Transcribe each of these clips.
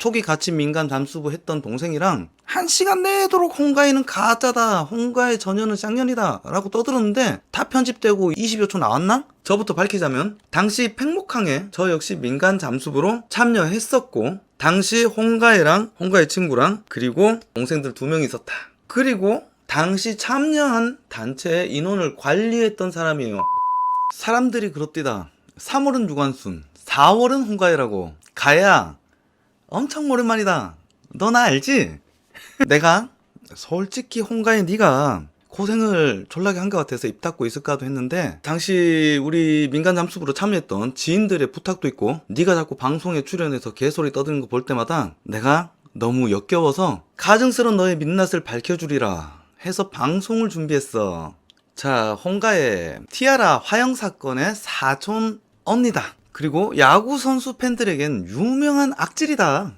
초기 가치 민간 잠수부 했던 동생이랑 1시간 내도록 홍가인은 가짜다, 홍가의 전혀는 쌍년이다 라고 떠들었는데 다 편집되고 20여 초 나왔나? 저부터 밝히자면 당시 팽목항에 저 역시 민간 잠수부로 참여했었고 당시 홍가애랑 홍가애 친구랑 그리고 동생들 2명이 있었다. 그리고 당시 참여한 단체의 인원을 관리했던 사람이에요. 사람들이 그렇디다. 3월은 유관순, 4월은 홍가애라고. 가야 엄청 오랜만이다. 너 나 알지? 내가 솔직히 홍가애 네가 고생을 졸라게 한 것 같아서 입 닫고 있을까도 했는데 당시 우리 민간 잠수부로 참여했던 지인들의 부탁도 있고 네가 자꾸 방송에 출연해서 개소리 떠드는 거 볼 때마다 내가 너무 역겨워서 가증스러운 너의 민낯을 밝혀주리라 해서 방송을 준비했어. 자, 홍가애 티아라 화형 사건의 사촌 언니다. 그리고 야구 선수 팬들에겐 유명한 악질이다.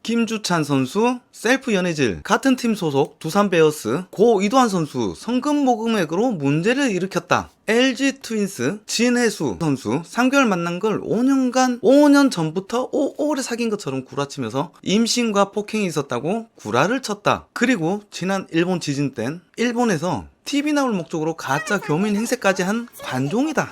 김주찬 선수 셀프 연애질, 같은 팀 소속 두산 베어스 고 이도환 선수 성금 모금액으로 문제를 일으켰다. LG 트윈스 진해수 선수 3개월 만난 걸 5년 전부터 오래 사귄 것처럼 구라치면서 임신과 폭행이 있었다고 구라를 쳤다. 그리고 지난 일본 지진 땐 일본에서 TV 나올 목적으로 가짜 교민 행세까지 한 관종이다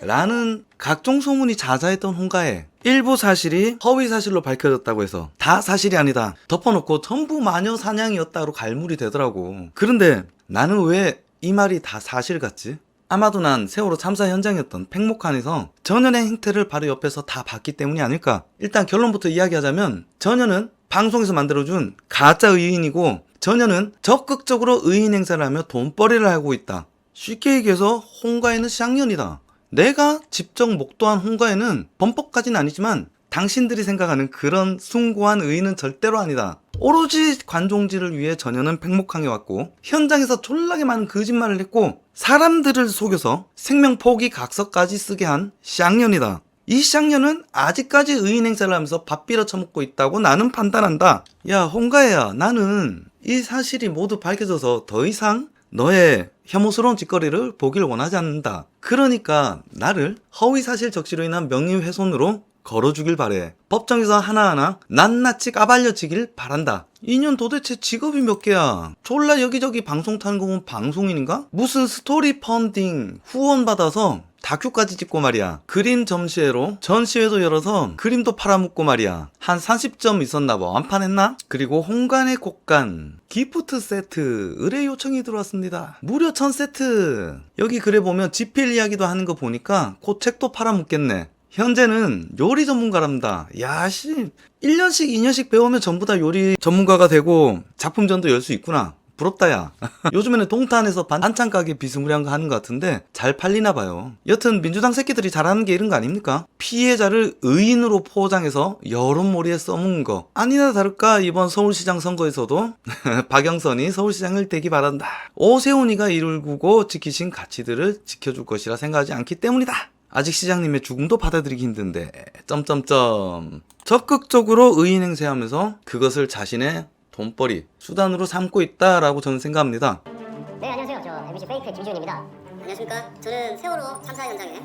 라는 각종 소문이 자자했던 홍가애. 일부 사실이 허위 사실로 밝혀졌다고 해서 다 사실이 아니다 덮어놓고 전부 마녀 사냥이었다로 갈무리 되더라고. 그런데 나는 왜 이 말이 다 사실 같지? 아마도 난 세월호 참사 현장이었던 팽목항에서 전현의 행태를 바로 옆에서 다 봤기 때문이 아닐까. 일단 결론부터 이야기하자면 전현은 방송에서 만들어준 가짜 의인이고 전현은 적극적으로 의인 행사를 하며 돈벌이를 하고 있다. 쉽게 얘기해서 홍가애는 쌍년이다. 내가 직접 목도한 홍가애는 범법까지는 아니지만 당신들이 생각하는 그런 숭고한 의인은 절대로 아니다. 오로지 관종지를 위해 전현은 팽목항에 왔고 현장에서 졸라게 많은 거짓말을 했고 사람들을 속여서 생명 포기 각서까지 쓰게 한 쌍년이다. 이 쌍년은 아직까지 의인 행사를 하면서 밥 빌어 처먹고 있다고 나는 판단한다. 야 홍가애야, 나는 이 사실이 모두 밝혀져서 더 이상 너의 혐오스러운 짓거리를 보길 원하지 않는다. 그러니까 나를 허위사실 적시로 인한 명예훼손으로 걸어주길 바래. 법정에서 하나하나 낱낱이 까발려지길 바란다. 이년 도대체 직업이 몇 개야? 졸라 여기저기 방송 타는 거 보면 방송인인가? 무슨 스토리 펀딩 후원받아서 다큐까지 찍고 말이야. 그림 전시회로 전시회도 열어서 그림도 팔아먹고 말이야. 한 30점 있었나봐. 완판했나? 그리고 홍간의 곡간 기프트 세트 의뢰 요청이 들어왔습니다. 무려 1000세트. 여기 글에 보면 지필 이야기도 하는 거 보니까 곧 책도 팔아먹겠네. 현재는 요리 전문가랍니다. 야씨 1년씩 2년씩 배우면 전부 다 요리 전문가가 되고 작품전도 열 수 있구나. 부럽다 야. 요즘에는 동탄에서 반찬 가게 비스무리한 거 하는 것 같은데 잘 팔리나 봐요. 여튼 민주당 새끼들이 잘하는 게 이런 거 아닙니까? 피해자를 의인으로 포장해서 여론몰이에 써먹는 거. 아니나 다를까 이번 서울시장 선거에서도 박영선이 서울시장을 되기 바란다. 오세훈이가 이룰고 지키신 가치들을 지켜줄 것이라 생각하지 않기 때문이다. 아직 시장님의 죽음도 받아들이기 힘든데 적극적으로 의인 행세하면서 그것을 자신의 돈벌이 수단으로 삼고 있다라고 저는 생각합니다. 네, 안녕하세요. 저 MBC 페이크 김지훈입니다. 안녕하십니까. 저는 세월호 참사 현장에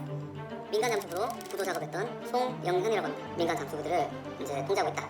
민간 잠수부로 구조 작업했던 송영현이라고 합니다. 민간 잠수부들을 이제 통제하고 있다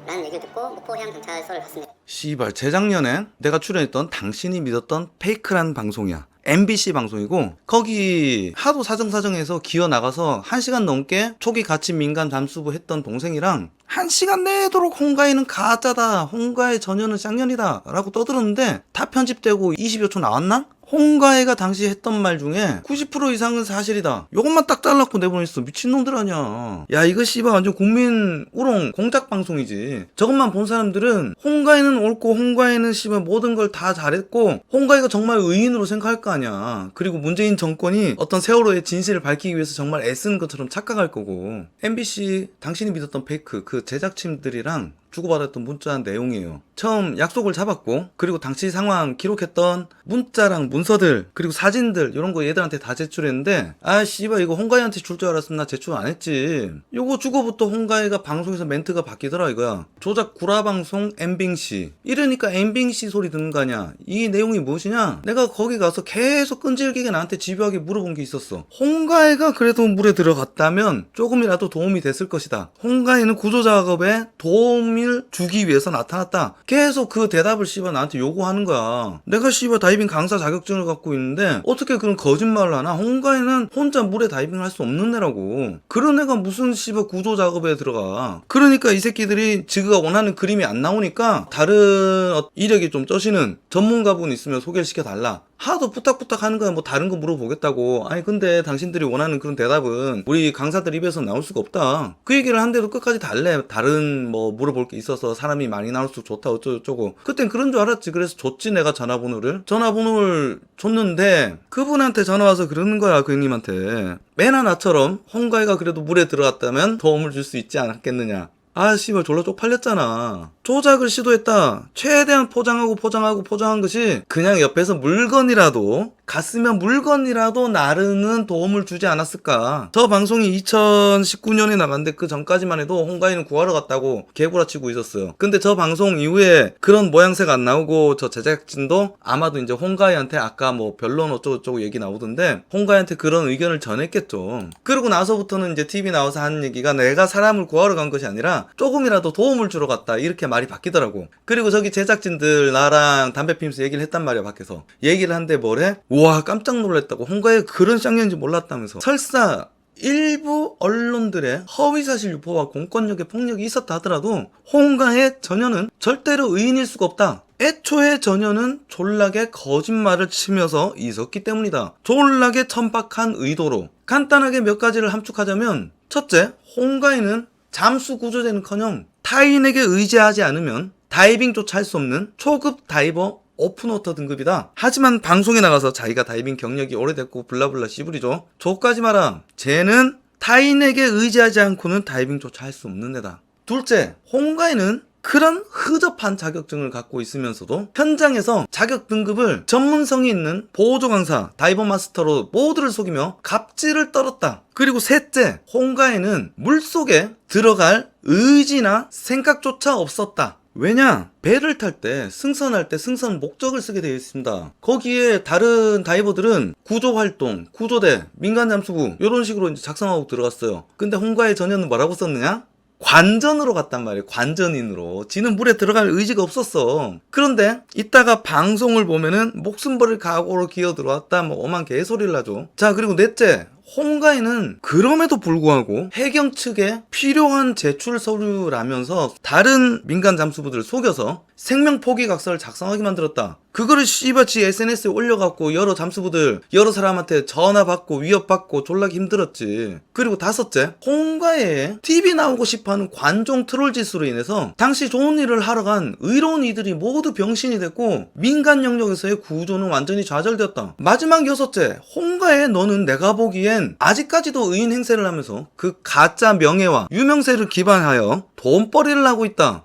라는 얘기를 듣고 목포해양 경찰서를 갔습니다. 씨발, 재작년에 내가 출연했던 당신이 믿었던 페이크란 방송이야. MBC 방송이고 거기 하도 사정사정해서 기어 나가서 1시간 넘게 초기 가치 민간 잠수부 했던 동생이랑 1시간 내도록 홍가애는 가짜다, 홍가애 전혀는 쌍년이다 라고 떠들었는데 다 편집되고 20여 초 나왔나? 홍가애가 당시 했던 말 중에 90% 이상은 사실이다. 요것만 딱 잘라놓고 내보냈어. 미친놈들 아니야. 야 이거 씨발 완전 국민 우롱 공작 방송이지. 저것만 본 사람들은 홍가애는 옳고 홍가애는 씨발 모든 걸 다 잘했고 홍가애가 정말 의인으로 생각할 거 아니야. 그리고 문재인 정권이 어떤 세월호의 진실을 밝히기 위해서 정말 애쓰는 것처럼 착각할 거고. MBC 당신이 믿었던 페이크 그 제작진들이랑 주고받았던 문자 내용이에요. 처음 약속을 잡았고, 그리고 당시 상황 기록했던 문자랑 문서들, 그리고 사진들, 이런 거 얘들한테 다 제출했는데, 아, 씨발, 이거 홍가희한테 줄 줄 알았으면 나 제출 안 했지. 요거 주고부터 홍가희가 방송에서 멘트가 바뀌더라, 이거야. 조작 구라방송 엠빙씨. 이러니까 엠빙씨 소리 듣는 거 아니야. 이 내용이 무엇이냐? 내가 거기 가서 계속 끈질기게 나한테 집요하게 물어본 게 있었어. 홍가희가 그래도 물에 들어갔다면 조금이라도 도움이 됐을 것이다. 홍가희는 구조작업에 도움을 주기 위해서 나타났다. 계속 그 대답을 씨발 나한테 요구하는 거야. 내가 씨발 다이빙 강사 자격증을 갖고 있는데 어떻게 그런 거짓말을 하나? 홍가희는 혼자 물에 다이빙을 할 수 없는 애라고. 그런 애가 무슨 씨발 구조작업에 들어가. 그러니까 이 새끼들이 지가 원하는 그림이 안 나오니까 다른 이력이 좀 쩌시는 전문가분 있으면 소개를 시켜달라. 하도 부탁부탁 하는 거야. 뭐 다른 거 물어보겠다고. 아니 근데 당신들이 원하는 그런 대답은 우리 강사들 입에서 나올 수가 없다. 그 얘기를 한데도 끝까지 달래. 다른 뭐 물어볼 게 있어서 사람이 많이 나올수록 좋다 어쩌고저쩌고. 그땐 그런 줄 알았지. 그래서 줬지 내가 전화번호를 줬는데 그분한테 전화와서 그러는 거야. 그 형님한테. 매나 나처럼 홍가희가 그래도 물에 들어갔다면 도움을 줄 수 있지 않았겠느냐. 아 씨발 졸라 쪽팔렸잖아. 조작을 시도했다. 최대한 포장한 것이 그냥 옆에서 물건이라도 갔으면 물건이라도 나르는 도움을 주지 않았을까. 저 방송이 2019년에 나갔는데 그 전까지만 해도 홍가희는 구하러 갔다고 개구라치고 있었어요. 근데 저 방송 이후에 그런 모양새가 안 나오고 저 제작진도 아마도 이제 홍가희한테 아까 뭐 변론 어쩌고저쩌고 얘기 나오던데 홍가희한테 그런 의견을 전했겠죠. 그러고 나서부터는 이제 TV 나와서 하는 얘기가 내가 사람을 구하러 간 것이 아니라 조금이라도 도움을 주러 갔다. 이렇게 말이 바뀌더라고. 그리고 저기 제작진들 나랑 담배 피면서 얘기를 했단 말이야. 밖에서 얘기를 한데 뭐래? 우와 깜짝 놀랐다고. 홍가희가 그런 쌍년인지 몰랐다면서. 설사 일부 언론들의 허위사실 유포와 공권력의 폭력이 있었다 하더라도 홍가희의 전혀는 절대로 의인일 수가 없다. 애초에 전혀는 졸라게 거짓말을 치면서 있었기 때문이다. 졸라게 천박한 의도로. 간단하게 몇 가지를 함축하자면 첫째, 홍가희는 잠수 구조대는커녕 타인에게 의지하지 않으면 다이빙조차 할 수 없는 초급 다이버 오픈워터 등급이다. 하지만 방송에 나가서 자기가 다이빙 경력이 오래됐고 블라블라 씨부리죠. 저까지 마라. 쟤는 타인에게 의지하지 않고는 다이빙조차 할 수 없는 애다. 둘째, 홍가희는 그런 허접한 자격증을 갖고 있으면서도 현장에서 자격 등급을 전문성이 있는 보조 강사, 다이버 마스터로 모두를 속이며 갑질을 떨었다. 그리고 셋째, 홍가희는 물속에 들어갈 의지나 생각조차 없었다. 왜냐? 배를 탈 때, 승선할 때 승선 목적을 쓰게 되어 있습니다. 거기에 다른 다이버들은 구조활동, 구조대, 민간잠수부 이런 식으로 이제 작성하고 들어갔어요. 근데 홍가희 전혀는 뭐라고 썼느냐? 관전으로 갔단 말이에요. 관전인으로. 지는 물에 들어갈 의지가 없었어. 그런데 이따가 방송을 보면은 목숨 버릴 각오로 기어 들어왔다 뭐 엄한 개소리를 하죠. 자, 그리고 넷째, 홍가희는 그럼에도 불구하고 해경 측에 필요한 제출 서류라면서 다른 민간 잠수부들을 속여서 생명 포기 각서를 작성하게 만들었다. 그거를 씨바치 SNS에 올려갖고 여러 잠수부들 여러 사람한테 전화받고 위협받고 졸라기 힘들었지. 그리고 다섯째, 홍가희의 TV 나오고 싶어하는 관종 트롤 짓으로 인해서 당시 좋은 일을 하러 간 의로운 이들이 모두 병신이 됐고 민간 영역에서의 구조는 완전히 좌절되었다. 마지막 여섯째, 홍가희 너는 내가 보기엔 아직까지도 의인 행세를 하면서 그 가짜 명예와 유명세를 기반하여 돈벌이를 하고 있다.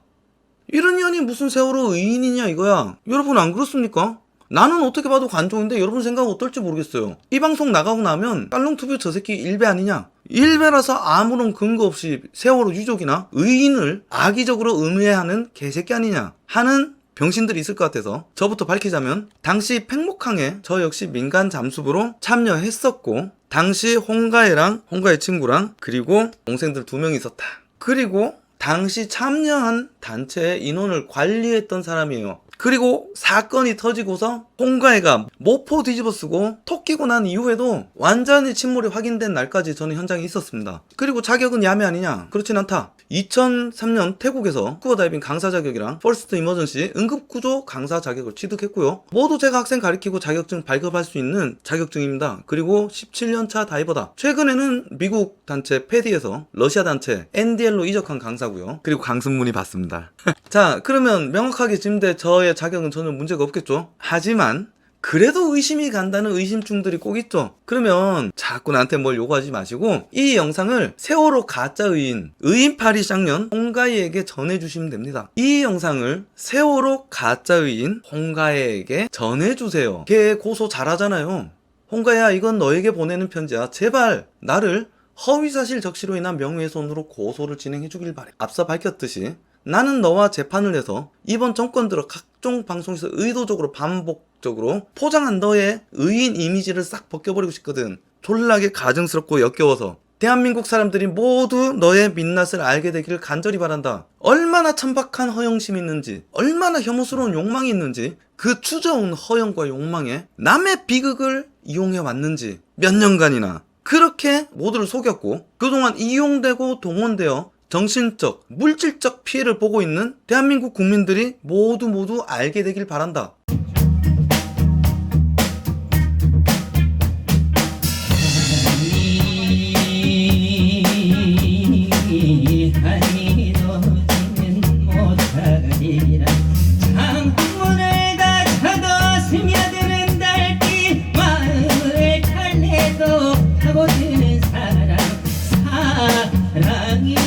이런 년이 무슨 세월호 의인이냐 이거야. 여러분 안 그렇습니까? 나는 어떻게 봐도 관종인데 여러분 생각은 어떨지 모르겠어요. 이 방송 나가고 나면 깔롱투뷰 저 새끼 일배 아니냐? 일배라서 아무런 근거 없이 세월호 유족이나 의인을 악의적으로 음해하는 개새끼 아니냐 하는 병신들이 있을 것 같아서 저부터 밝히자면 당시 팽목항에 저 역시 민간 잠수부로 참여했었고 당시 홍가희랑 홍가희 친구랑 그리고 동생들 2명이 있었다. 그리고 당시 참여한 단체의 인원을 관리했던 사람이에요. 그리고 사건이 터지고서 홍가희가 모포 뒤집어 쓰고 톡 끼고 난 이후에도 완전히 침몰이 확인된 날까지 저는 현장에 있었습니다. 그리고 자격은 야매 아니냐? 그렇진 않다. 2003년 태국에서 스쿠버 다이빙 강사 자격이랑 퍼스트 이머전시 응급구조 강사 자격을 취득했고요. 모두 제가 학생 가르치고 자격증 발급할 수 있는 자격증입니다. 그리고 17년차 다이버다. 최근에는 미국 단체 패디에서 러시아 단체 NDL로 이적한 강사고요. 그리고 강승문이 받습니다. 자, 그러면 명확하게 짐대 저의 자격은 전혀 문제가 없겠죠. 하지만 그래도 의심이 간다는 의심충들이 꼭 있죠. 그러면 자꾸 나한테 뭘 요구하지 마시고 이 영상을 세월호 가짜 의인 파리쌍년 홍가희에게 전해주시면 됩니다. 이 영상을 세월호 가짜 의인 홍가희에게 전해주세요. 걔 고소 잘하잖아요. 홍가희야, 이건 너에게 보내는 편지야. 제발 나를 허위사실 적시로 인한 명예훼손으로 고소를 진행해주길 바래. 앞서 밝혔듯이 나는 너와 재판을 해서 이번 정권 들어 각종 방송에서 의도적으로 반복적으로 포장한 너의 의인 이미지를 싹 벗겨버리고 싶거든. 졸라게 가증스럽고 역겨워서. 대한민국 사람들이 모두 너의 민낯을 알게 되기를 간절히 바란다. 얼마나 천박한 허영심이 있는지, 얼마나 혐오스러운 욕망이 있는지, 그 추저온 허영과 욕망에 남의 비극을 이용해 왔는지 몇 년간이나 그렇게 모두를 속였고 그동안 이용되고 동원되어 정신적, 물질적 피해를 보고 있는 대한민국 국민들이 모두 알게 되길 바란다. 창문을 닫혀도 스며드는 달빛 마음을 달래도 파고드는 사랑이